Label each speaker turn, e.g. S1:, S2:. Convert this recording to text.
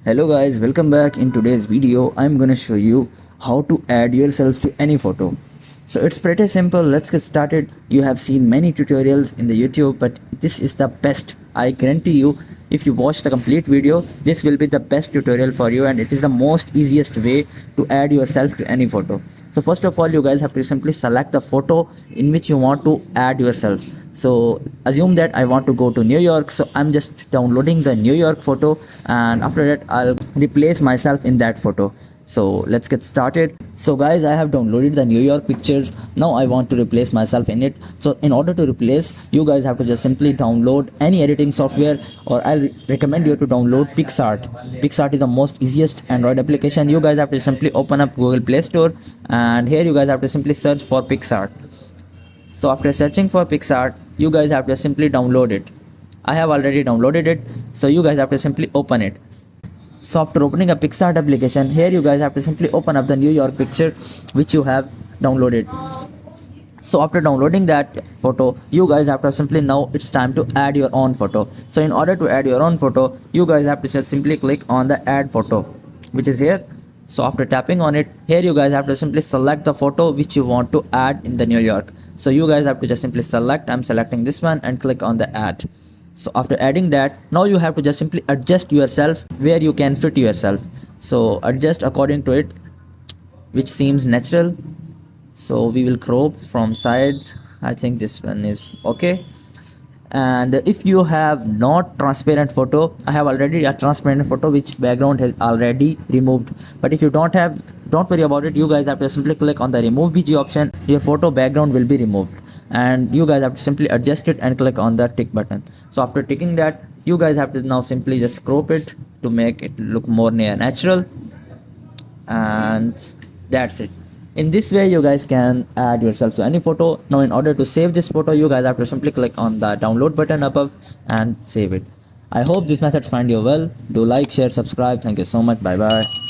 S1: Hello guys, welcome back. In today's video I'm gonna show you how to add yourselves to any photo. So it's pretty simple. Let's get started. You have seen many tutorials in the YouTube, but this is the best. I guarantee you, if you watch the complete video, this will be the best tutorial for you, and it is the most easiest way to add yourself to any photo. So first of all, you guys have to simply select the photo in which you want to add yourself. So assume that I want to go to New York, so I'm just downloading the New York photo, and after that I'll replace myself in that photo. So let's get started. So guys, I have downloaded the New York pictures. Now I want to replace myself in it. So in order to replace, you guys have to just simply download any editing software, or I'll recommend you to download PicsArt. PicsArt is the most easiest Android application. You guys have to simply open up Google Play Store, and here you guys have to simply search for PicsArt. So after searching for PicsArt, you guys have to simply download it. I have already downloaded it, so you guys have to simply open it. So after opening a PicsArt application, here you guys have to simply open up the New York picture which you have downloaded. So after downloading that photo, you guys have to simply, now it's time to add your own photo. So in order to add your own photo, you guys have to just simply click on the add photo, which is here. So after tapping on it, here you guys have to simply select the photo which you want to add in the New York. So you guys have to just simply select, I'm selecting this one, and click on the add. So after adding that, now you have to just simply adjust yourself where you can fit yourself. So adjust according to it, which seems natural. So we will crop from side. I think this one is okay. And if you have not transparent photo, I have already a transparent photo which background has already removed. But if you don't have, don't worry about it. You guys have to simply click on the remove BG option. Your photo background will be removed, and you guys have to simply adjust it and click on the tick button. So after ticking that, you guys have to now simply just crop it to make it look more natural, and that's it. In this way, you guys can add yourself to any photo. Now in order to save this photo, you guys have to simply click on the download button above and save it. I hope these methods find you well. Do like, share, subscribe. Thank you so much. Bye bye.